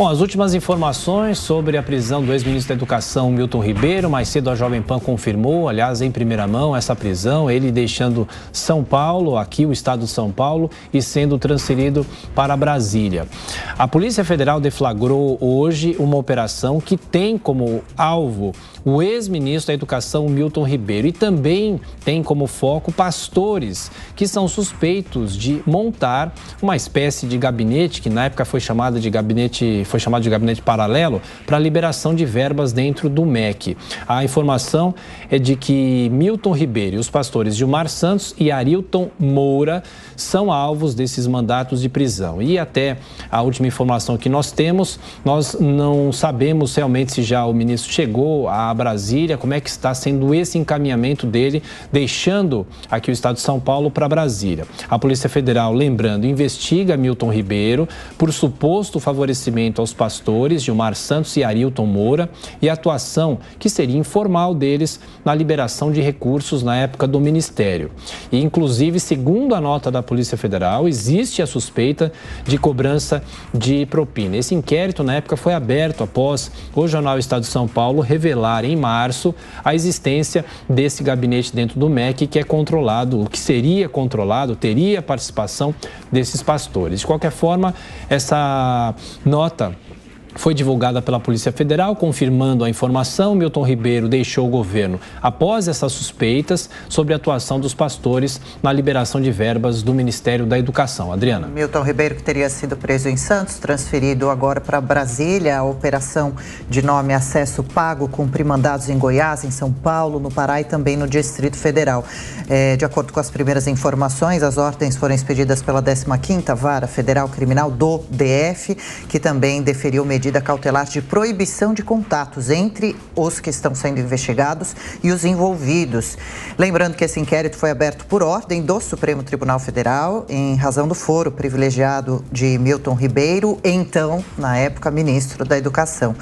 Bom, as últimas informações sobre a prisão do ex-ministro da Educação, Milton Ribeiro. Mais cedo a Jovem Pan confirmou, aliás, em primeira mão, essa prisão. Ele deixando São Paulo, aqui o estado de São Paulo, e sendo transferido para Brasília. A Polícia Federal deflagrou hoje uma operação que tem como alvo o ex-ministro da Educação, Milton Ribeiro, e também tem como foco pastores que são suspeitos de montar uma espécie de gabinete, que na época foi chamado de gabinete paralelo, para liberação de verbas dentro do MEC. A informação é de que Milton Ribeiro e os pastores Gilmar Santos e Arilton Moura são alvos desses mandatos de prisão. E até a última informação que nós temos, nós não sabemos realmente se já o ministro chegou a Brasília, como é que está sendo esse encaminhamento dele, deixando aqui o estado de São Paulo para Brasília. A Polícia Federal, lembrando, investiga Milton Ribeiro por suposto favorecimento aos pastores Gilmar Santos e Arilton Moura e atuação que seria informal deles na liberação de recursos na época do Ministério. E, inclusive, segundo a nota da Polícia Federal, existe a suspeita de cobrança de propina. Esse inquérito, na época, foi aberto após o jornal Estado de São Paulo revelar, em março, a existência desse gabinete dentro do MEC que é controlado, o que seria controlado, teria participação desses pastores. De qualquer forma, essa nota foi divulgada pela Polícia Federal, confirmando a informação. Milton Ribeiro deixou o governo após essas suspeitas sobre a atuação dos pastores na liberação de verbas do Ministério da Educação. Adriana. Milton Ribeiro, que teria sido preso em Santos, transferido agora para Brasília. A operação de nome Acesso Pago cumpre mandados em Goiás, em São Paulo, no Pará e também no Distrito Federal. De acordo com as primeiras informações, as ordens foram expedidas pela 15ª Vara Federal Criminal do DF, que também deferiu medida cautelar de proibição de contatos entre os que estão sendo investigados e os envolvidos. Lembrando que esse inquérito foi aberto por ordem do Supremo Tribunal Federal, em razão do foro privilegiado de Milton Ribeiro, então, na época, ministro da Educação.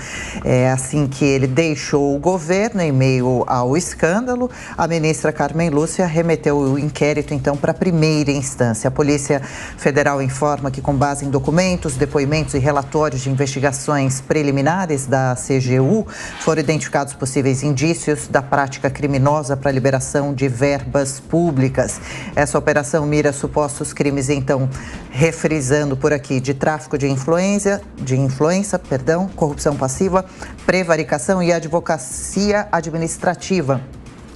Assim que ele deixou o governo, em meio ao escândalo, a ministra Carmen Lúcia remeteu o inquérito, então, para a primeira instância. A Polícia Federal informa que, com base em documentos, depoimentos e relatórios de investigações preliminares da CGU, foram identificados possíveis indícios da prática criminosa para a liberação de verbas públicas. Essa operação mira supostos crimes, então, refrisando por aqui, de tráfico de influência, corrupção passiva, prevaricação e advocacia administrativa.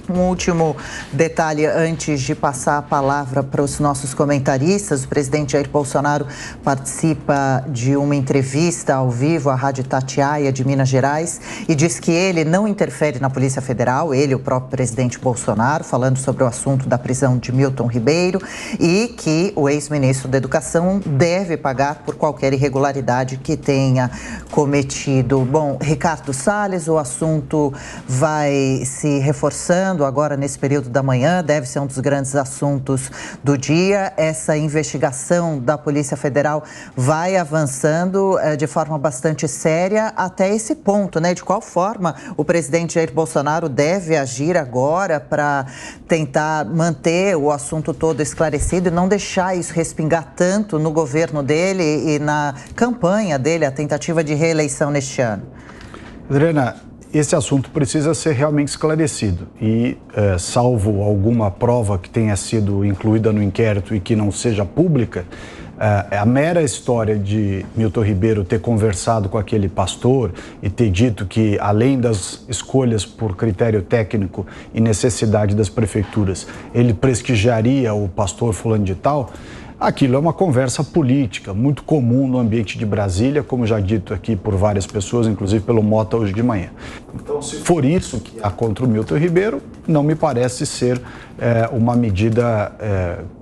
Um último detalhe antes de passar a palavra para os nossos comentaristas. O presidente Jair Bolsonaro participa de uma entrevista ao vivo à Rádio Itatiaia de Minas Gerais e diz que ele não interfere na Polícia Federal, ele, o próprio presidente Bolsonaro, falando sobre o assunto da prisão de Milton Ribeiro, e que o ex-ministro da Educação deve pagar por qualquer irregularidade que tenha cometido. Bom, Ricardo Salles, o assunto vai se reforçando agora nesse período da manhã, deve ser um dos grandes assuntos do dia. Essa investigação da Polícia Federal vai avançando de forma bastante séria até esse ponto, né? De qual forma o presidente Jair Bolsonaro deve agir agora para tentar manter o assunto todo esclarecido e não deixar isso respingar tanto no governo dele e na campanha dele, a tentativa de reeleição neste ano. Adriana, esse assunto precisa ser realmente esclarecido e, salvo alguma prova que tenha sido incluída no inquérito e que não seja pública, a mera história de Milton Ribeiro ter conversado com aquele pastor e ter dito que, além das escolhas por critério técnico e necessidade das prefeituras, ele prestigiaria o pastor fulano de tal, aquilo é uma conversa política muito comum no ambiente de Brasília, como já dito aqui por várias pessoas, inclusive pelo Mota hoje de manhã. Então, se for isso que há contra o Milton Ribeiro, não me parece ser uma medida,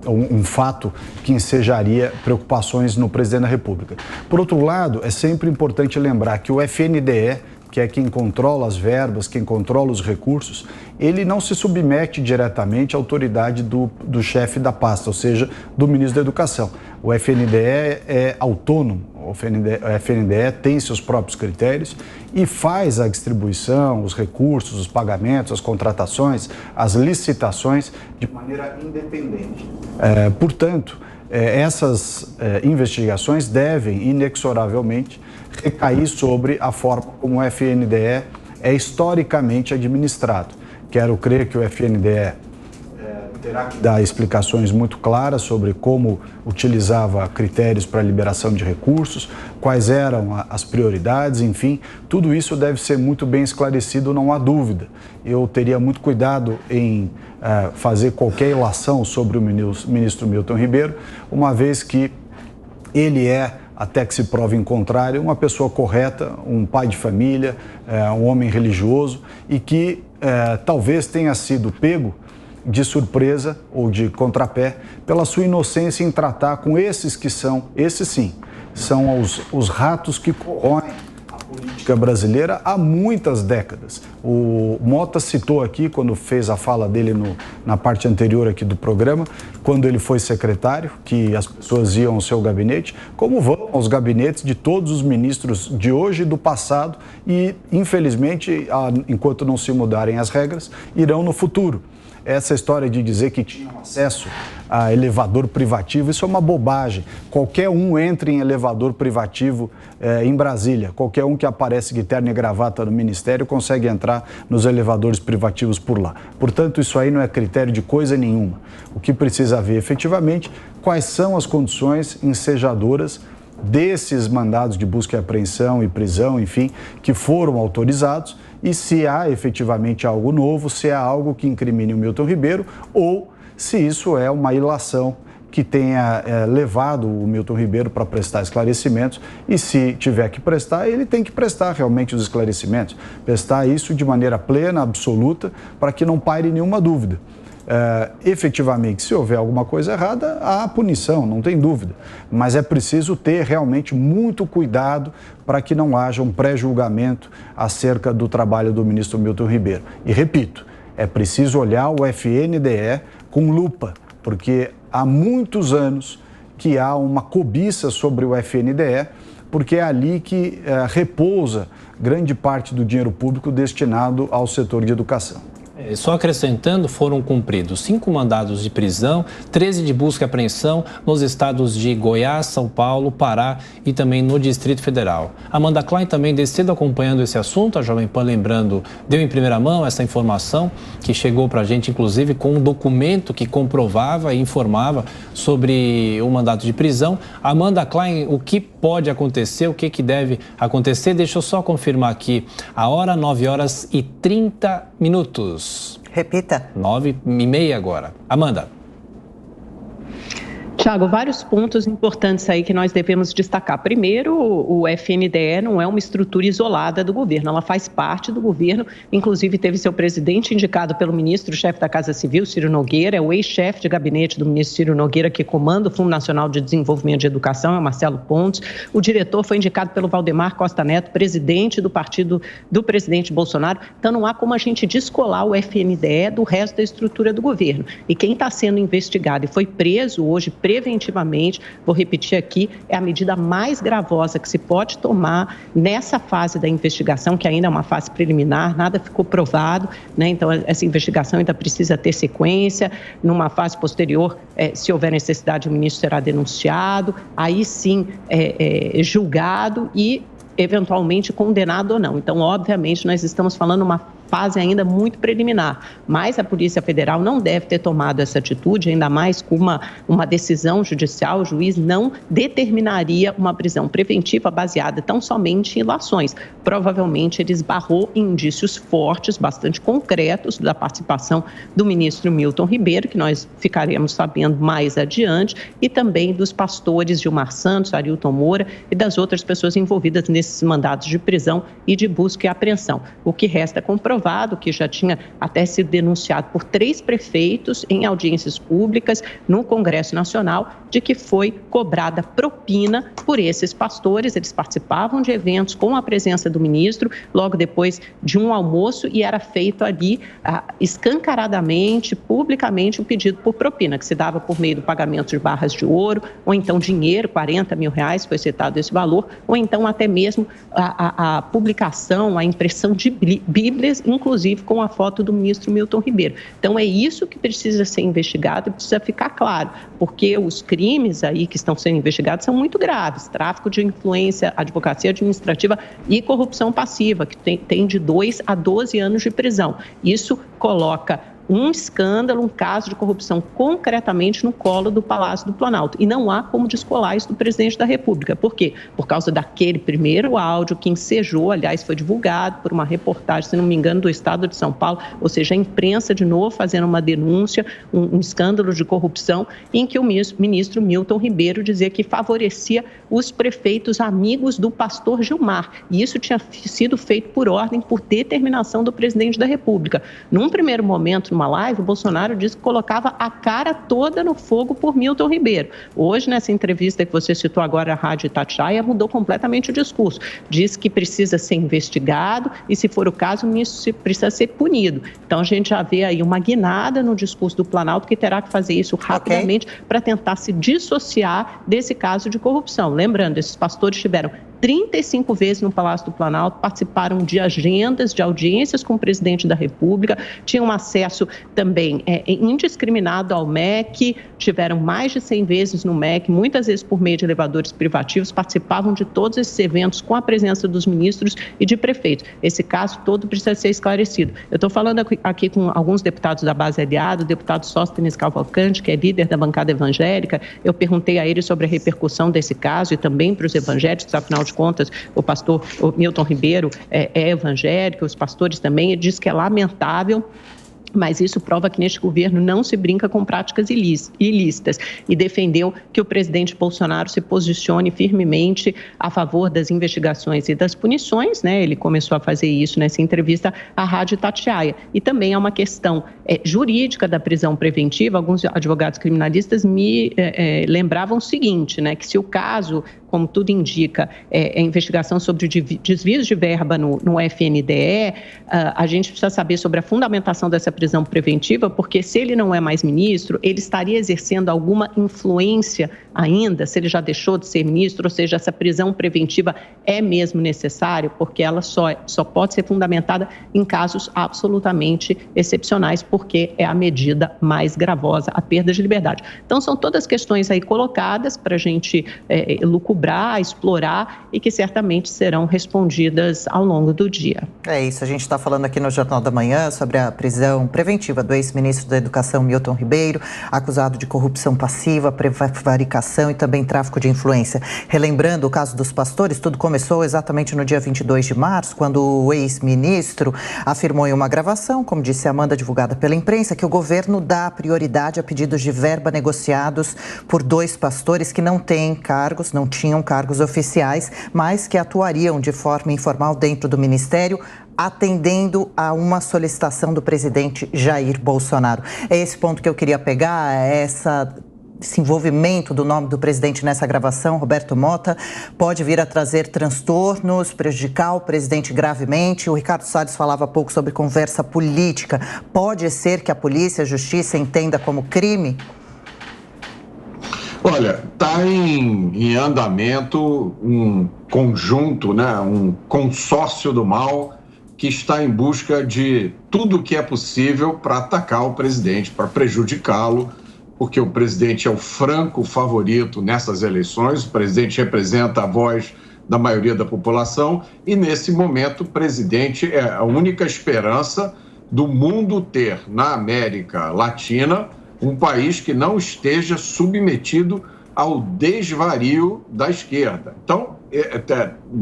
um fato que ensejaria preocupações no presidente da República. Por outro lado, é sempre importante lembrar que o FNDE, que é quem controla as verbas, quem controla os recursos, ele não se submete diretamente à autoridade do chefe da pasta, ou seja, do ministro da Educação. O FNDE é autônomo, o FNDE tem seus próprios critérios e faz a distribuição, os recursos, os pagamentos, as contratações, as licitações de maneira independente. Portanto, essas investigações devem, inexoravelmente, recair sobre a forma como o FNDE é historicamente administrado. Quero crer que o FNDE terá que dar explicações muito claras sobre como utilizava critérios para liberação de recursos, quais eram as prioridades, enfim, tudo isso deve ser muito bem esclarecido, não há dúvida. Eu teria muito cuidado em fazer qualquer ilação sobre o ministro Milton Ribeiro, uma vez que ele é, até que se prove em contrário, uma pessoa correta, um pai de família, um homem religioso e que talvez tenha sido pego de surpresa ou de contrapé pela sua inocência em tratar com esses que são, esses sim, são os ratos que corroem a política brasileira há muitas décadas. O Mota citou aqui, quando fez a fala dele na parte anterior aqui do programa, quando ele foi secretário, que as pessoas iam ao seu gabinete, como vão aos gabinetes de todos os ministros de hoje e do passado e, infelizmente, enquanto não se mudarem as regras, irão no futuro. Essa história de dizer que tinham acesso a elevador privativo, isso é uma bobagem. Qualquer um entra em elevador privativo em Brasília. Qualquer um que aparece de terno e gravata no Ministério consegue entrar nos elevadores privativos por lá. Portanto, isso aí não é critério de coisa nenhuma. O que precisa ver efetivamente quais são as condições ensejadoras desses mandados de busca e apreensão e prisão, enfim, que foram autorizados, e se há efetivamente algo novo, se há algo que incrimine o Milton Ribeiro ou se isso é uma ilação que tenha levado o Milton Ribeiro para prestar esclarecimentos e se tiver que prestar, ele tem que prestar realmente os esclarecimentos, prestar isso de maneira plena, absoluta, para que não paire nenhuma dúvida. Efetivamente, se houver alguma coisa errada, há punição, não tem dúvida. Mas é preciso ter realmente muito cuidado para que não haja um pré-julgamento acerca do trabalho do ministro Milton Ribeiro. E repito, é preciso olhar o FNDE com lupa, porque há muitos anos que há uma cobiça sobre o FNDE, porque é ali que repousa grande parte do dinheiro público destinado ao setor de educação. Só acrescentando, foram cumpridos 5 mandados de prisão, 13 de busca e apreensão nos estados de Goiás, São Paulo, Pará e também no Distrito Federal. Amanda Klein também desde cedo acompanhando esse assunto, a Jovem Pan lembrando, deu em primeira mão essa informação que chegou para a gente, inclusive com um documento que comprovava e informava sobre o mandato de prisão. Amanda Klein, o que pode acontecer, o que deve acontecer? Deixa eu só confirmar aqui a hora, 9h30. Repita. 9h30 agora. Amanda. Tiago, vários pontos importantes aí que nós devemos destacar. Primeiro, o FNDE não é uma estrutura isolada do governo, ela faz parte do governo, inclusive teve seu presidente indicado pelo ministro-chefe da Casa Civil, Ciro Nogueira, é o ex-chefe de gabinete do ministro Ciro Nogueira que comanda o Fundo Nacional de Desenvolvimento de Educação, é o Marcelo Pontes. O diretor foi indicado pelo Valdemar Costa Neto, presidente do partido do presidente Bolsonaro. Então não há como a gente descolar o FNDE do resto da estrutura do governo. E quem está sendo investigado e foi preso hoje preventivamente, vou repetir aqui, é a medida mais gravosa que se pode tomar nessa fase da investigação, que ainda é uma fase preliminar, nada ficou provado, né? Então essa investigação ainda precisa ter sequência. Numa fase posterior, se houver necessidade, o ministro será denunciado, aí sim julgado e eventualmente condenado ou não. Então, obviamente, nós estamos falando uma fase ainda muito preliminar, mas a Polícia Federal não deve ter tomado essa atitude, ainda mais com uma decisão judicial. O juiz não determinaria uma prisão preventiva baseada tão somente em ilações. Provavelmente ele esbarrou em indícios fortes, bastante concretos, da participação do ministro Milton Ribeiro, que nós ficaremos sabendo mais adiante, e também dos pastores Gilmar Santos, Arilton Moura e das outras pessoas envolvidas nesses mandados de prisão e de busca e apreensão. O que resta comprovado, que já tinha até sido denunciado por 3 prefeitos em audiências públicas no Congresso Nacional, de que foi cobrada propina por esses pastores. Eles participavam de eventos com a presença do ministro, logo depois de um almoço, e era feito ali escancaradamente, publicamente, um pedido por propina, que se dava por meio do pagamento de barras de ouro, ou então dinheiro, R$40 mil, foi citado esse valor, ou então até mesmo a publicação, a impressão de Bíblias inclusive com a foto do ministro Milton Ribeiro. Então, é isso que precisa ser investigado e precisa ficar claro, porque os crimes aí que estão sendo investigados são muito graves. Tráfico de influência, advocacia administrativa e corrupção passiva, que tem de 2 a 12 anos de prisão. Isso coloca um escândalo, um caso de corrupção concretamente no colo do Palácio do Planalto. E não há como descolar isso do presidente da República. Por quê? Por causa daquele primeiro áudio que ensejou, aliás, foi divulgado por uma reportagem, se não me engano, do Estado de São Paulo, ou seja, a imprensa de novo fazendo uma denúncia, um escândalo de corrupção, em que o ministro Milton Ribeiro dizia que favorecia os prefeitos amigos do pastor Gilmar. E isso tinha sido feito por ordem, por determinação do presidente da República. Num primeiro momento, numa live, o Bolsonaro disse que colocava a cara toda no fogo por Milton Ribeiro. Hoje, nessa entrevista que você citou agora à Rádio Itatiaia, mudou completamente o discurso. Diz que precisa ser investigado e, se for o caso, o ministro precisa ser punido. Então, a gente já vê aí uma guinada no discurso do Planalto que terá que fazer isso rapidamente para tentar se dissociar desse caso de corrupção. Lembrando, esses pastores tiveram 35 vezes no Palácio do Planalto, participaram de agendas, de audiências com o presidente da República, tinham acesso também indiscriminado ao MEC, tiveram mais de 100 vezes no MEC, muitas vezes por meio de elevadores privativos, participavam de todos esses eventos com a presença dos ministros e de prefeitos. Esse caso todo precisa ser esclarecido. Eu estou falando aqui com alguns deputados da base aliada, o deputado Sóstenes Cavalcante, que é líder da bancada evangélica. Eu perguntei a ele sobre a repercussão desse caso e também para os evangélicos, afinal de contas, o pastor Milton Ribeiro é evangélico, os pastores também, ele diz que é lamentável, mas isso prova que neste governo não se brinca com práticas ilícitas, e defendeu que o presidente Bolsonaro se posicione firmemente a favor das investigações e das punições, né? Ele começou a fazer isso nessa entrevista à Rádio Itatiaia. E também há uma questão jurídica da prisão preventiva. Alguns advogados criminalistas me lembravam o seguinte, né? Que se o caso, como tudo indica, é investigação sobre desvios de verba no FNDE, a gente precisa saber sobre a fundamentação dessa prisão preventiva, porque se ele não é mais ministro, ele estaria exercendo alguma influência ainda, se ele já deixou de ser ministro, ou seja, essa prisão preventiva é mesmo necessária, porque ela só pode ser fundamentada em casos absolutamente excepcionais, porque é a medida mais gravosa, a perda de liberdade. Então, são todas questões aí colocadas para a gente lucubrar, explorar e que certamente serão respondidas ao longo do dia. É isso, a gente está falando aqui no Jornal da Manhã sobre a prisão preventiva do ex-ministro da Educação Milton Ribeiro, acusado de corrupção passiva, prevaricação e também tráfico de influência. Relembrando o caso dos pastores, tudo começou exatamente no dia 22 de março, quando o ex-ministro afirmou em uma gravação, como disse a Amanda, divulgada pela imprensa, que o governo dá prioridade a pedidos de verba negociados por 2 pastores que não tinham cargos oficiais, mas que atuariam de forma informal dentro do ministério, atendendo a uma solicitação do presidente Jair Bolsonaro. É esse ponto que eu queria pegar, esse envolvimento do nome do presidente nessa gravação. Roberto Mota, pode vir a trazer transtornos, prejudicar o presidente gravemente. O Ricardo Salles falava há pouco sobre conversa política. Pode ser que a polícia, a justiça entenda como crime? Olha, está em andamento um conjunto, né, um consórcio do mal que está em busca de tudo que é possível para atacar o presidente, para prejudicá-lo, porque o presidente é o franco favorito nessas eleições, o presidente representa a voz da maioria da população e, nesse momento, o presidente é a única esperança do mundo ter, na América Latina, um país que não esteja submetido ao desvario da esquerda. Então,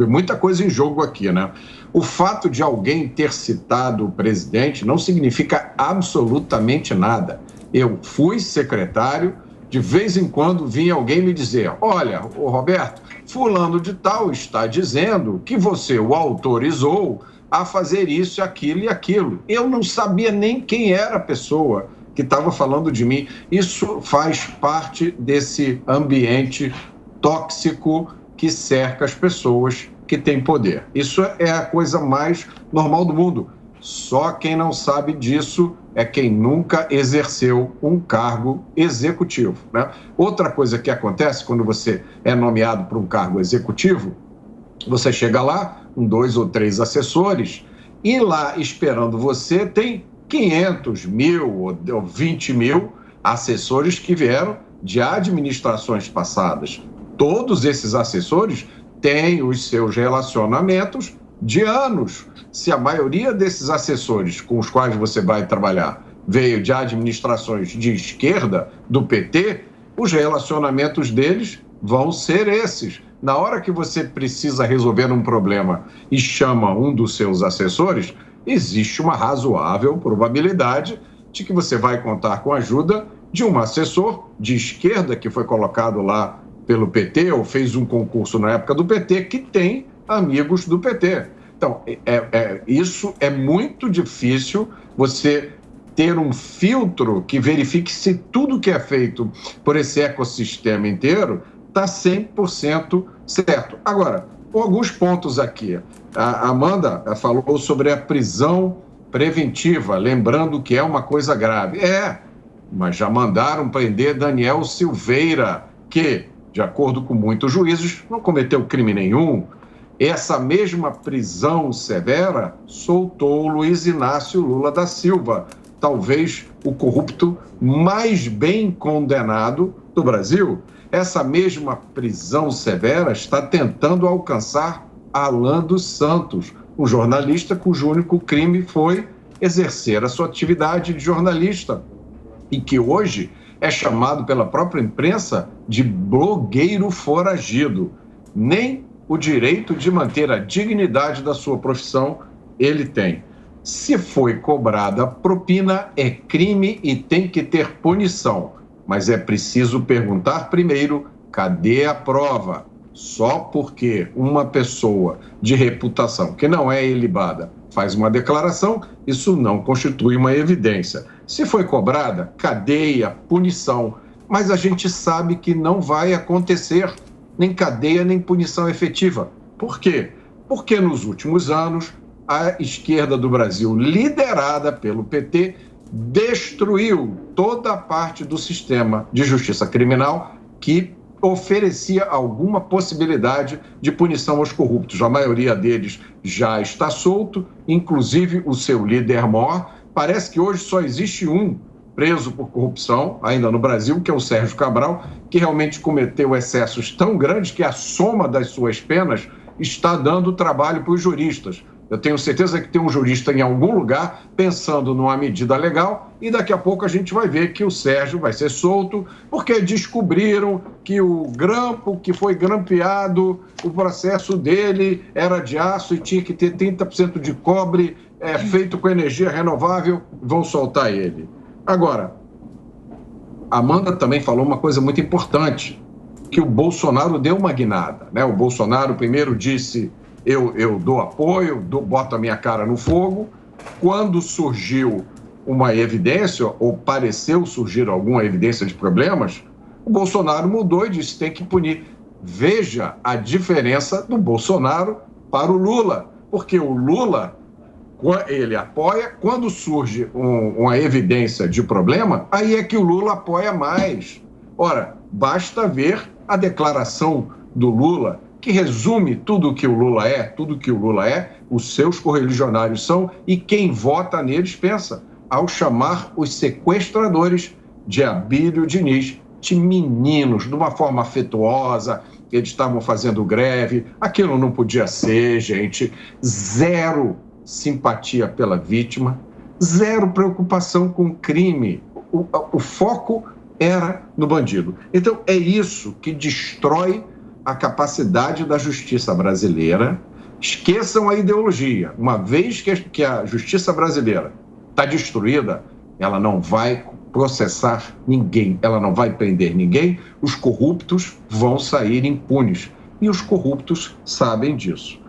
muita coisa em jogo aqui, né? O fato de alguém ter citado o presidente não significa absolutamente nada. Eu fui secretário, de vez em quando vinha alguém me dizer: olha, ô Roberto, fulano de tal está dizendo que você o autorizou a fazer isso, aquilo e aquilo. Eu não sabia nem quem era a pessoa que estava falando de mim. Isso faz parte desse ambiente tóxico que cerca as pessoas que têm poder. Isso é a coisa mais normal do mundo. Só quem não sabe disso é quem nunca exerceu um cargo executivo, né? Outra coisa que acontece quando você é nomeado para um cargo executivo, você chega lá com 2 ou 3 assessores E lá, esperando você, tem 500 mil ou 20 mil assessores que vieram de administrações passadas. Todos esses assessores têm os seus relacionamentos de anos. Se a maioria desses assessores com os quais você vai trabalhar veio de administrações de esquerda, do PT, os relacionamentos deles vão ser esses. Na hora que você precisa resolver um problema e chama um dos seus assessores, existe uma razoável probabilidade de que você vai contar com a ajuda de um assessor de esquerda que foi colocado lá pelo PT ou fez um concurso na época do PT, que tem amigos do PT. Então, isso é muito difícil, você ter um filtro que verifique se tudo que é feito por esse ecossistema inteiro está 100% certo. Agora, alguns pontos aqui. A Amanda falou sobre a prisão preventiva, lembrando que é uma coisa grave. Mas já mandaram prender Daniel Silveira, que, de acordo com muitos juízes, não cometeu crime nenhum. Essa mesma prisão severa soltou Luiz Inácio Lula da Silva, talvez o corrupto mais bem condenado do Brasil. Essa mesma prisão severa está tentando alcançar Alan dos Santos, um jornalista cujo único crime foi exercer a sua atividade de jornalista e que hoje é chamado pela própria imprensa de blogueiro foragido. Nem o direito de manter a dignidade da sua profissão ele tem. Se foi cobrada propina, é crime e tem que ter punição. Mas é preciso perguntar primeiro, cadê a prova? Só porque uma pessoa de reputação que não é ilibada faz uma declaração, isso não constitui uma evidência. Se foi cobrada, cadeia, punição. Mas a gente sabe que não vai acontecer nem cadeia, nem punição efetiva. Por quê? Porque nos últimos anos, a esquerda do Brasil, liderada pelo PT, destruiu toda a parte do sistema de justiça criminal que oferecia alguma possibilidade de punição aos corruptos. A maioria deles já está solto, inclusive o seu líder maior. Parece que hoje só existe um preso por corrupção, ainda no Brasil, que é o Sérgio Cabral, que realmente cometeu excessos tão grandes que a soma das suas penas está dando trabalho para os juristas. Eu tenho certeza que tem um jurista em algum lugar pensando numa medida legal e daqui a pouco a gente vai ver que o Sérgio vai ser solto porque descobriram que o grampo que foi grampeado, o processo dele era de aço e tinha que ter 30% de cobre feito com energia renovável, vão soltar ele. Agora, a Amanda também falou uma coisa muito importante, que o Bolsonaro deu uma guinada, né? O Bolsonaro primeiro disse... Eu dou apoio, boto a minha cara no fogo. Quando surgiu uma evidência, ou pareceu surgir alguma evidência de problemas, o Bolsonaro mudou e disse que tem que punir. Veja a diferença do Bolsonaro para o Lula, porque o Lula, ele apoia, quando surge uma evidência de problema, aí é que o Lula apoia mais. Ora, basta ver a declaração do Lula, que resume tudo o que o Lula é, os seus correligionários são, e quem vota neles pensa, ao chamar os sequestradores de Abílio Diniz de meninos, de uma forma afetuosa, eles estavam fazendo greve, aquilo não podia ser, gente, zero simpatia pela vítima, zero preocupação com o crime, o foco era no bandido. Então, é isso que destrói a capacidade da justiça brasileira. Esqueçam a ideologia. Uma vez que a justiça brasileira está destruída, ela não vai processar ninguém, ela não vai prender ninguém, os corruptos vão sair impunes. E os corruptos sabem disso.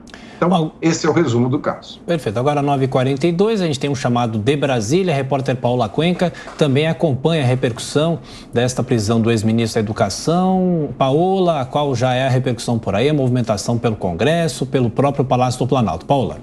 Então, esse é o resumo do caso. Perfeito. Agora, 9h42, a gente tem um chamado de Brasília. A repórter Paula Cuenca também acompanha a repercussão desta prisão do ex-ministro da Educação. Paola, qual já é a repercussão por aí, a movimentação pelo Congresso, pelo próprio Palácio do Planalto? Paola.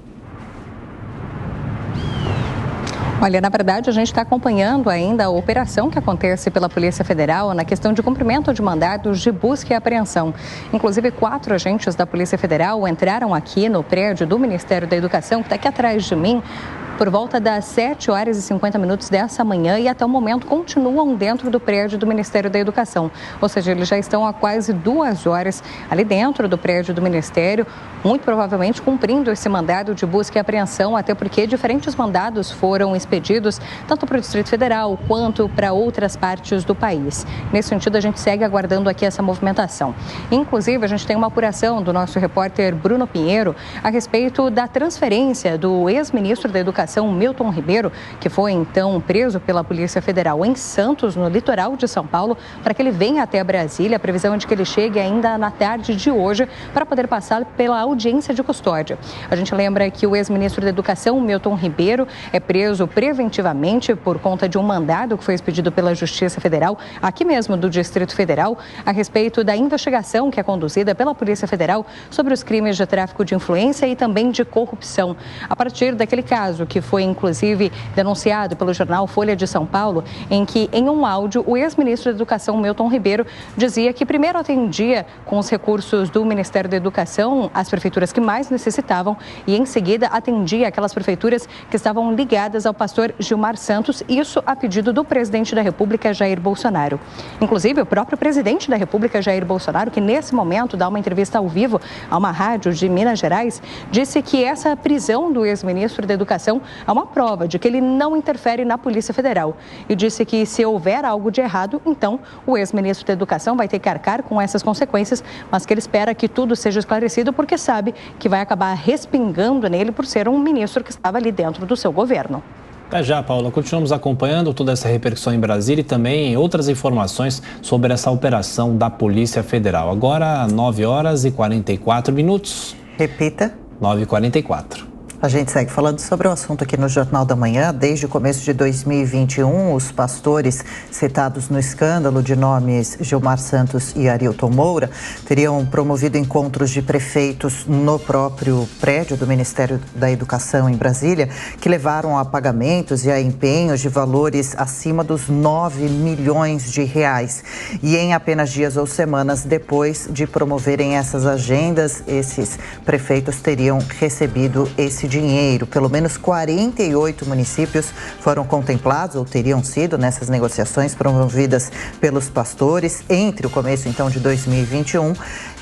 Olha, na verdade, a gente está acompanhando ainda a operação que acontece pela Polícia Federal na questão de cumprimento de mandados de busca e apreensão. Inclusive, 4 agentes da Polícia Federal entraram aqui no prédio do Ministério da Educação, que está aqui atrás de mim, por volta das 7h50 dessa manhã e até o momento continuam dentro do prédio do Ministério da Educação. Ou seja, eles já estão há quase 2 horas ali dentro do prédio do Ministério, muito provavelmente cumprindo esse mandado de busca e apreensão, até porque diferentes mandados foram expedidos tanto para o Distrito Federal quanto para outras partes do país. Nesse sentido, a gente segue aguardando aqui essa movimentação. Inclusive, a gente tem uma apuração do nosso repórter Bruno Pinheiro a respeito da transferência do ex-ministro da Educação, Milton Ribeiro, que foi então preso pela Polícia Federal em Santos, no litoral de São Paulo, para que ele venha até Brasília. A previsão é de que ele chegue ainda na tarde de hoje para poder passar pela audiência de custódia. A gente lembra que o ex-ministro da Educação, Milton Ribeiro, é preso preventivamente por conta de um mandado que foi expedido pela Justiça Federal, aqui mesmo do Distrito Federal, a respeito da investigação que é conduzida pela Polícia Federal sobre os crimes de tráfico de influência e também de corrupção. A partir daquele caso que foi inclusive denunciado pelo jornal Folha de São Paulo, em que em um áudio o ex-ministro da Educação, Milton Ribeiro, dizia que primeiro atendia com os recursos do Ministério da Educação as prefeituras que mais necessitavam e em seguida atendia aquelas prefeituras que estavam ligadas ao pastor Gilmar Santos, isso a pedido do presidente da República, Jair Bolsonaro. Inclusive, o próprio presidente da República, Jair Bolsonaro, que nesse momento dá uma entrevista ao vivo a uma rádio de Minas Gerais, disse que essa prisão do ex-ministro da Educação é uma prova de que ele não interfere na Polícia Federal e disse que se houver algo de errado, então o ex-ministro da Educação vai ter que arcar com essas consequências, mas que ele espera que tudo seja esclarecido porque sabe que vai acabar respingando nele por ser um ministro que estava ali dentro do seu governo. Até já, Paula. Continuamos acompanhando toda essa repercussão em Brasília e também outras informações sobre essa operação da Polícia Federal. Agora, 9h44. Repita. 9h44. A gente segue falando sobre o assunto aqui no Jornal da Manhã. Desde o começo de 2021, os pastores citados no escândalo de nomes Gilmar Santos e Arilton Moura teriam promovido encontros de prefeitos no próprio prédio do Ministério da Educação em Brasília, que levaram a pagamentos e a empenhos de valores acima dos 9 milhões de reais. E em apenas dias ou semanas depois de promoverem essas agendas, esses prefeitos teriam recebido esse dinheiro. Pelo menos 48 municípios foram contemplados ou teriam sido nessas negociações promovidas pelos pastores entre o começo então de 2021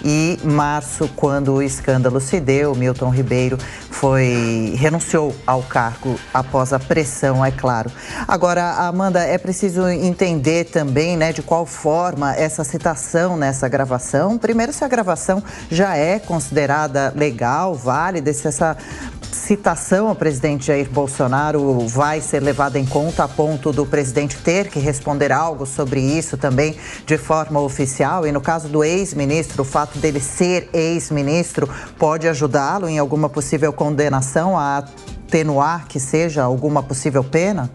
e março, quando o escândalo se deu. Milton Ribeiro renunciou ao cargo após a pressão, é claro. Agora, Amanda, é preciso entender também, né, de qual forma essa citação nessa gravação. Primeiro, se a gravação já é considerada legal, válida, se essa citação ao presidente Jair Bolsonaro vai ser levada em conta a ponto do presidente ter que responder algo sobre isso também de forma oficial. E no caso do ex-ministro, o fato dele ser ex-ministro pode ajudá-lo em alguma possível condenação, a atenuar que seja alguma possível pena?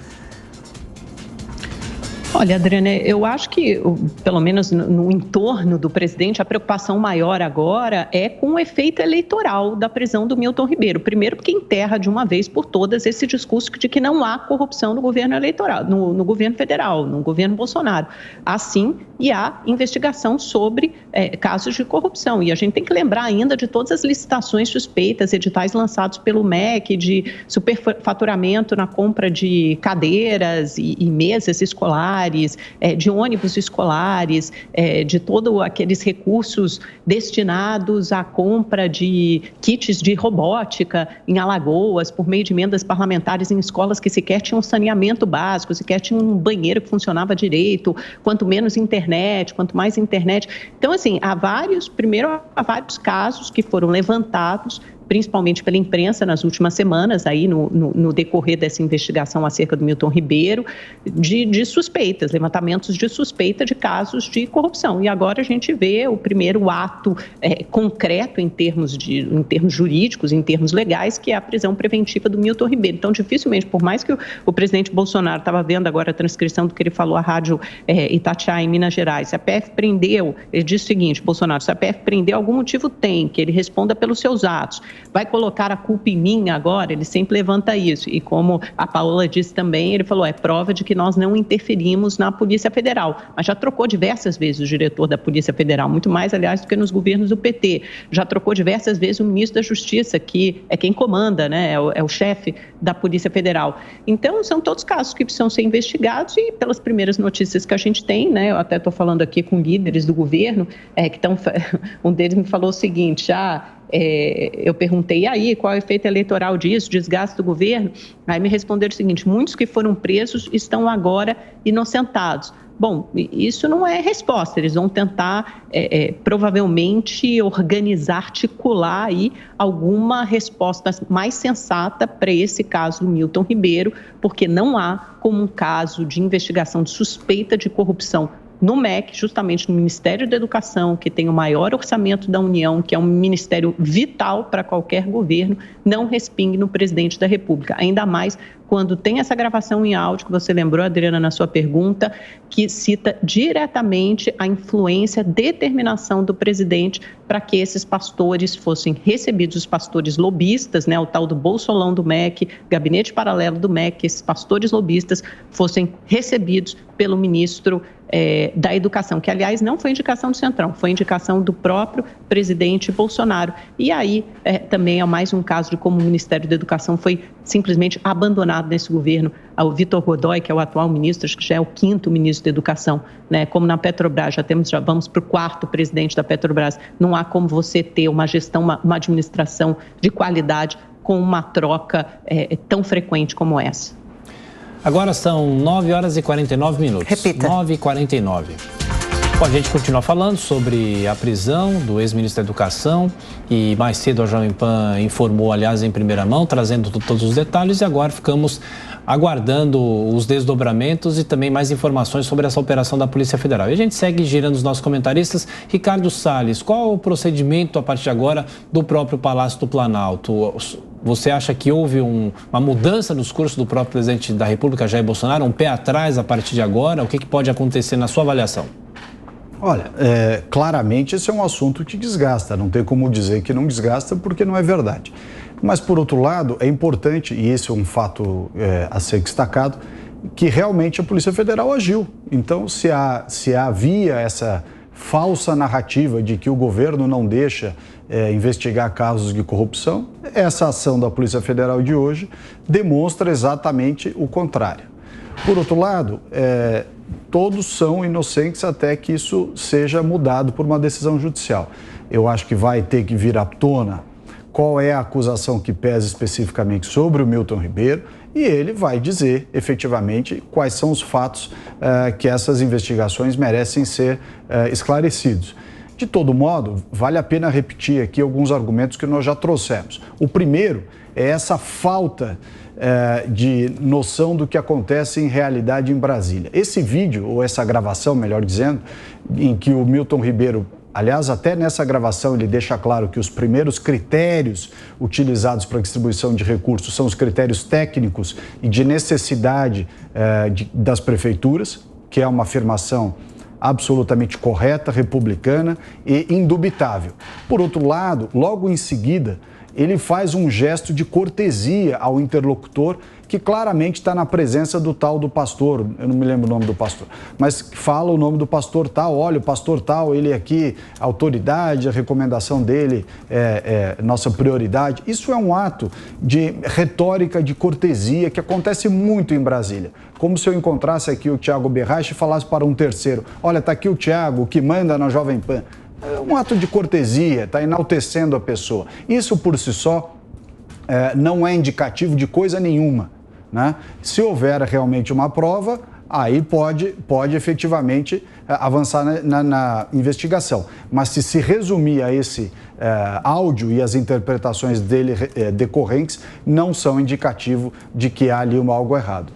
Olha, Adriana, eu acho que, pelo menos no entorno do presidente, a preocupação maior agora é com o efeito eleitoral da prisão do Milton Ribeiro. Primeiro, porque enterra de uma vez por todas esse discurso de que não há corrupção no governo eleitoral, no governo federal, no governo Bolsonaro. Assim, e há investigação sobre casos de corrupção. E a gente tem que lembrar ainda de todas as licitações suspeitas, editais lançados pelo MEC, de superfaturamento na compra de cadeiras e mesas escolares, de ônibus escolares, de todos aqueles recursos destinados à compra de kits de robótica em Alagoas, por meio de emendas parlamentares em escolas que sequer tinham saneamento básico, sequer tinham um banheiro que funcionava direito, quanto menos internet, quanto mais internet. Então, assim, há vários casos que foram levantados, principalmente pela imprensa nas últimas semanas, aí no decorrer dessa investigação acerca do Milton Ribeiro, de suspeitas, levantamentos de suspeita de casos de corrupção. E agora a gente vê o primeiro ato concreto em termos jurídicos, em termos legais, que é a prisão preventiva do Milton Ribeiro. Então, dificilmente, por mais que o presidente Bolsonaro, estava vendo agora a transcrição do que ele falou à rádio Itatiaia, em Minas Gerais, se a PF prendeu, ele disse o seguinte, Bolsonaro, se a PF prendeu, algum motivo tem, que ele responda pelos seus atos. vai colocar a culpa em mim agora? Ele sempre levanta isso. E como a Paola disse também, ele falou, é prova de que nós não interferimos na Polícia Federal. Mas já trocou diversas vezes o diretor da Polícia Federal, muito mais, aliás, do que nos governos do PT. Já trocou diversas vezes o ministro da Justiça, que é quem comanda, né? É o chefe da Polícia Federal. Então, são todos casos que precisam ser investigados e pelas primeiras notícias que a gente tem, né? Eu até estou falando aqui com líderes do governo, que estão... Um deles me falou o seguinte, eu perguntei, e aí, qual é o efeito eleitoral disso, desgaste do governo? Aí me responderam o seguinte, muitos que foram presos estão agora inocentados. Bom, isso não é resposta, eles vão tentar provavelmente organizar, articular aí alguma resposta mais sensata para esse caso do Milton Ribeiro, porque não há como um caso de investigação de suspeita de corrupção no MEC, justamente no Ministério da Educação, que tem o maior orçamento da União, que é um ministério vital para qualquer governo, não respingue no presidente da República. Ainda mais quando tem essa gravação em áudio, que você lembrou, Adriana, na sua pergunta, que cita diretamente a influência, determinação do presidente para que esses pastores fossem recebidos, os pastores lobistas, né, o tal do bolsolão do MEC, gabinete paralelo do MEC, esses pastores lobistas fossem recebidos pelo ministro da Educação, que, aliás, não foi indicação do Centrão, foi indicação do próprio presidente Bolsonaro. E aí também é mais um caso de como o Ministério da Educação foi simplesmente abandonado nesse governo. O Vitor Godoy, que é o atual ministro, acho que já é o 5º ministro da Educação, né? Como na Petrobras, já vamos para o 4º presidente da Petrobras. Não há como você ter uma gestão, uma administração de qualidade com uma troca tão frequente como essa. Agora são 9h49. Repita. 9h49. Bom, a gente continua falando sobre a prisão do ex-ministro da Educação e mais cedo a Jovem Pan informou, aliás, em primeira mão, trazendo todos os detalhes e agora ficamos aguardando os desdobramentos e também mais informações sobre essa operação da Polícia Federal. E a gente segue girando os nossos comentaristas. Ricardo Salles, qual é o procedimento a partir de agora do próprio Palácio do Planalto? Você acha que houve uma mudança nos cursos do próprio presidente da República, Jair Bolsonaro, um pé atrás a partir de agora? O que pode acontecer na sua avaliação? Olha, claramente esse é um assunto que desgasta, não tem como dizer que não desgasta porque não é verdade. Mas, por outro lado, é importante, e esse é um fato a ser destacado, que realmente a Polícia Federal agiu. Então, se havia essa falsa narrativa de que o governo não deixa investigar casos de corrupção, essa ação da Polícia Federal de hoje demonstra exatamente o contrário. Por outro lado, todos são inocentes até que isso seja mudado por uma decisão judicial. Eu acho que vai ter que vir à tona qual é a acusação que pesa especificamente sobre o Milton Ribeiro e ele vai dizer efetivamente quais são os fatos que essas investigações merecem ser esclarecidos. De todo modo, vale a pena repetir aqui alguns argumentos que nós já trouxemos. O primeiro é essa falta de noção do que acontece em realidade em Brasília. Esse vídeo, ou essa gravação, melhor dizendo, em que o Milton Ribeiro, aliás, até nessa gravação ele deixa claro que os primeiros critérios utilizados para a distribuição de recursos são os critérios técnicos e de necessidade das prefeituras, que é uma afirmação absolutamente correta, republicana e indubitável. Por outro lado, logo em seguida, ele faz um gesto de cortesia ao interlocutor que claramente está na presença do tal do pastor, eu não me lembro o nome do pastor, mas fala o nome do pastor tal, olha, o pastor tal, ele aqui, autoridade, a recomendação dele é nossa prioridade. Isso é um ato de retórica, de cortesia que acontece muito em Brasília. Como se eu encontrasse aqui o Thiago Berrache e falasse para um terceiro, olha, está aqui o Thiago, que manda na Jovem Pan. É um ato de cortesia, está enaltecendo a pessoa. Isso por si só não é indicativo de coisa nenhuma, né? Se houver realmente uma prova, aí pode efetivamente avançar na investigação. Mas se resumir a esse áudio e as interpretações dele decorrentes, não são indicativo de que há ali algo errado.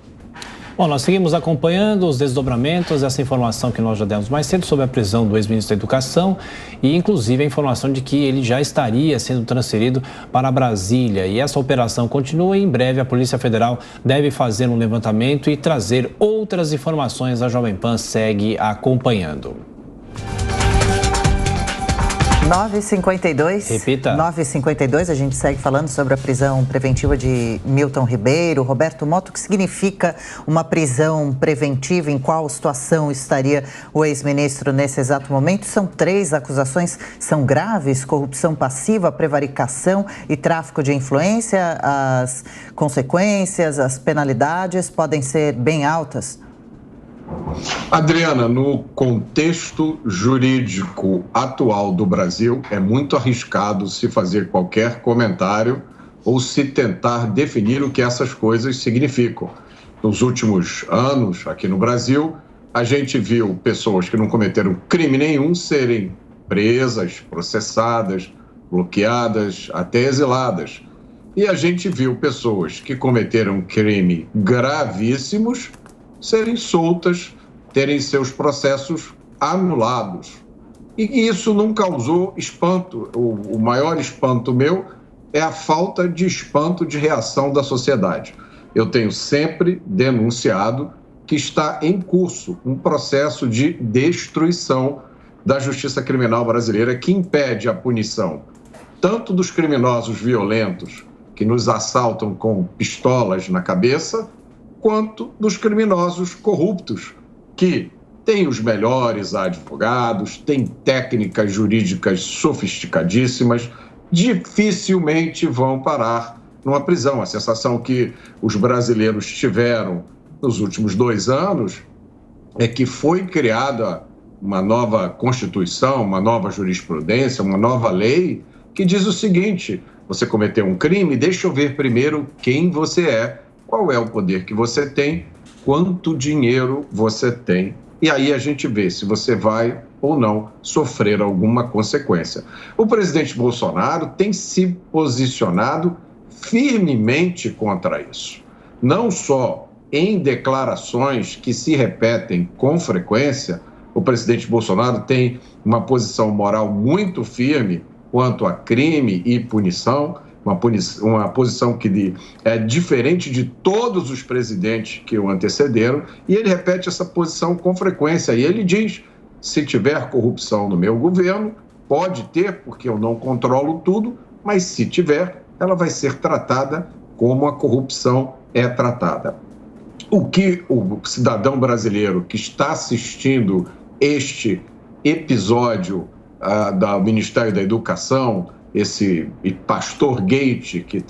Bom, nós seguimos acompanhando os desdobramentos, essa informação que nós já demos mais cedo sobre a prisão do ex-ministro da Educação e, inclusive, a informação de que ele já estaria sendo transferido para Brasília. E essa operação continua e, em breve, a Polícia Federal deve fazer um levantamento e trazer outras informações. A Jovem Pan segue acompanhando. 9h52. Repita. 9h52, a gente segue falando sobre a prisão preventiva de Milton Ribeiro. Roberto Mota, o que significa uma prisão preventiva? Em qual situação estaria o ex-ministro nesse exato momento? São 3 acusações, são graves: corrupção passiva, prevaricação e tráfico de influência. As consequências, as penalidades podem ser bem altas. Adriana, no contexto jurídico atual do Brasil, é muito arriscado se fazer qualquer comentário ou se tentar definir o que essas coisas significam. Nos últimos anos, aqui no Brasil, a gente viu pessoas que não cometeram crime nenhum serem presas, processadas, bloqueadas, até exiladas. E a gente viu pessoas que cometeram crime gravíssimos serem soltas, terem seus processos anulados. E isso não causou espanto. O maior espanto meu é a falta de espanto de reação da sociedade. Eu tenho sempre denunciado que está em curso um processo de destruição da justiça criminal brasileira que impede a punição tanto dos criminosos violentos que nos assaltam com pistolas na cabeça, quanto dos criminosos corruptos, que têm os melhores advogados, têm técnicas jurídicas sofisticadíssimas, dificilmente vão parar numa prisão. A sensação que os brasileiros tiveram nos últimos 2 anos é que foi criada uma nova Constituição, uma nova jurisprudência, uma nova lei, que diz o seguinte: você cometeu um crime, deixa eu ver primeiro quem você é, qual é o poder que você tem, quanto dinheiro você tem. E aí a gente vê se você vai ou não sofrer alguma consequência. O presidente Bolsonaro tem se posicionado firmemente contra isso. Não só em declarações que se repetem com frequência, o presidente Bolsonaro tem uma posição moral muito firme quanto a crime e punição, uma posição que é diferente de todos os presidentes que o antecederam, e ele repete essa posição com frequência. E ele diz: se tiver corrupção no meu governo, pode ter, porque eu não controlo tudo, mas se tiver, ela vai ser tratada como a corrupção é tratada. O que o cidadão brasileiro que está assistindo este episódio do Ministério da Educação, esse pastor gate, que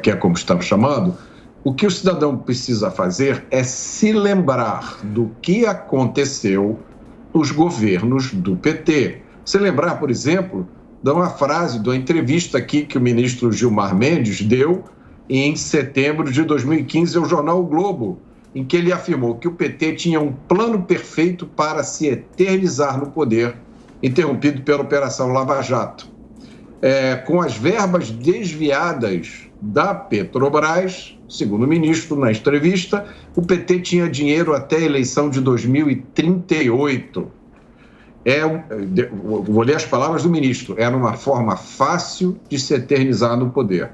é como estamos chamando, o que o cidadão precisa fazer é se lembrar do que aconteceu nos governos do PT. Se lembrar, por exemplo, de uma frase, de uma entrevista aqui que o ministro Gilmar Mendes deu em setembro de 2015 ao jornal O Globo, em que ele afirmou que o PT tinha um plano perfeito para se eternizar no poder, interrompido pela Operação Lava Jato. Com as verbas desviadas da Petrobras, segundo o ministro, na entrevista, o PT tinha dinheiro até a eleição de 2038. Vou ler as palavras do ministro: era uma forma fácil de se eternizar no poder.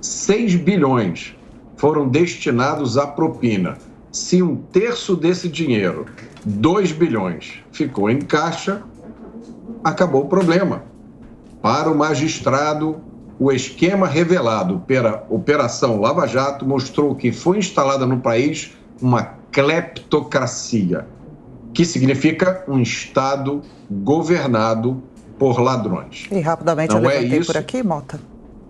6 bilhões foram destinados à propina. Se 1/3 desse dinheiro, 2 bilhões, ficou em caixa, acabou o problema. Para o magistrado, o esquema revelado pela Operação Lava Jato mostrou que foi instalada no país uma cleptocracia, que significa um Estado governado por ladrões. E rapidamente eu levantei por aqui, Mota.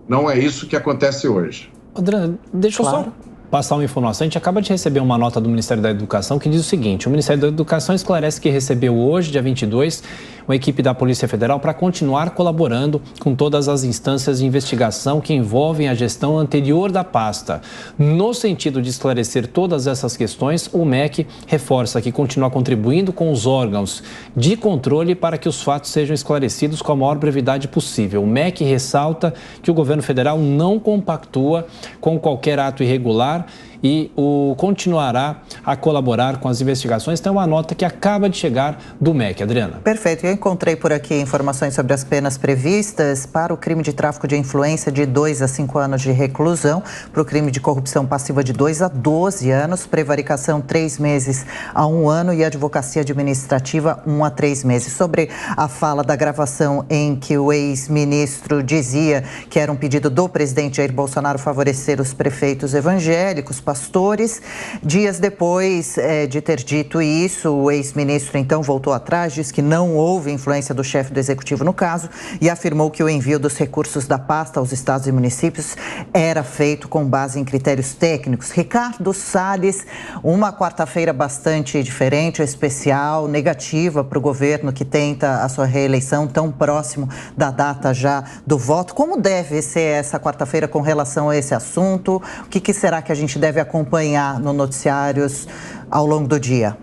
Não é isso que acontece hoje. Adriana, deixa eu só passar uma informação. A gente acaba de receber uma nota do Ministério da Educação que diz o seguinte: o Ministério da Educação esclarece que recebeu hoje, dia 22, uma equipe da Polícia Federal para continuar colaborando com todas as instâncias de investigação que envolvem a gestão anterior da pasta. No sentido de esclarecer todas essas questões, o MEC reforça que continua contribuindo com os órgãos de controle para que os fatos sejam esclarecidos com a maior brevidade possível. O MEC ressalta que o governo federal não compactua com qualquer ato irregular e continuará a colaborar com as investigações. Tem uma nota que acaba de chegar do MEC. Adriana. Perfeito. Eu encontrei por aqui informações sobre as penas previstas para o crime de tráfico de influência de 2 a 5 anos de reclusão, para o crime de corrupção passiva de 2 a 12 anos, prevaricação 3 meses a 1 ano e advocacia administrativa 1 a 3 meses. Sobre a fala da gravação em que o ex-ministro dizia que era um pedido do presidente Jair Bolsonaro favorecer os prefeitos evangélicos, pastores. Dias depois de ter dito isso, o ex-ministro então voltou atrás, disse que não houve influência do chefe do executivo no caso e afirmou que o envio dos recursos da pasta aos estados e municípios era feito com base em critérios técnicos. Ricardo Salles, uma quarta-feira bastante diferente, especial, negativa para o governo que tenta a sua reeleição tão próximo da data já do voto. Como deve ser essa quarta-feira com relação a esse assunto? O que será que a gente deve acompanhar no noticiários ao longo do dia?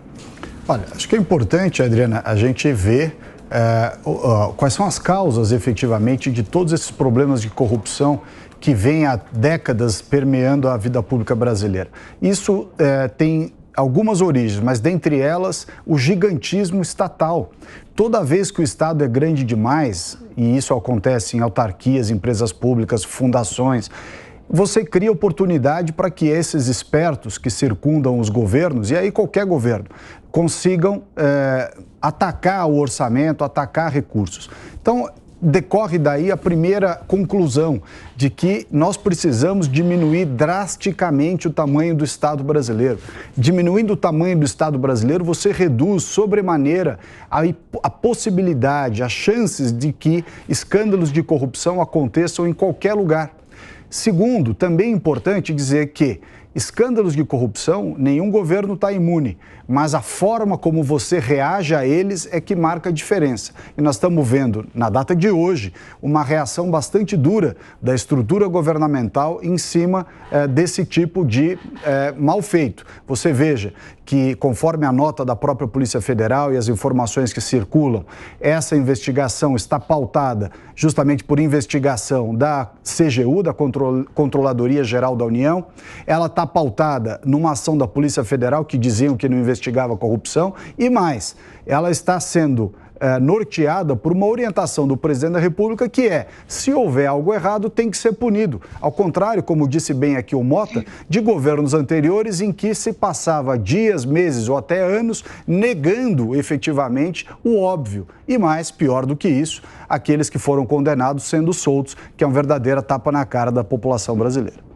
Olha, acho que é importante, Adriana, a gente ver quais são as causas, efetivamente, de todos esses problemas de corrupção que vêm há décadas permeando a vida pública brasileira. Isso tem algumas origens, mas dentre elas, o gigantismo estatal. Toda vez que o Estado é grande demais, e isso acontece em autarquias, empresas públicas, fundações, você cria oportunidade para que esses espertos que circundam os governos, e aí qualquer governo, consigam atacar o orçamento, atacar recursos. Então, decorre daí a primeira conclusão de que nós precisamos diminuir drasticamente o tamanho do Estado brasileiro. Diminuindo o tamanho do Estado brasileiro, você reduz sobremaneira a possibilidade, as chances de que escândalos de corrupção aconteçam em qualquer lugar. Segundo, também é importante dizer que escândalos de corrupção, nenhum governo está imune, mas a forma como você reage a eles é que marca a diferença. E nós estamos vendo, na data de hoje, uma reação bastante dura da estrutura governamental em cima desse tipo de mal feito. Você veja que, conforme a nota da própria Polícia Federal e as informações que circulam, essa investigação está pautada justamente por investigação da CGU, da Controladoria Geral da União. Ela está pautada numa ação da Polícia Federal que diziam que não investigava corrupção e mais, ela está sendo norteada por uma orientação do presidente da República que é, se houver algo errado, tem que ser punido. Ao contrário, como disse bem aqui o Mota, de governos anteriores em que se passava dias, meses ou até anos negando efetivamente o óbvio. E mais, pior do que isso, aqueles que foram condenados sendo soltos, que é uma verdadeira tapa na cara da população brasileira.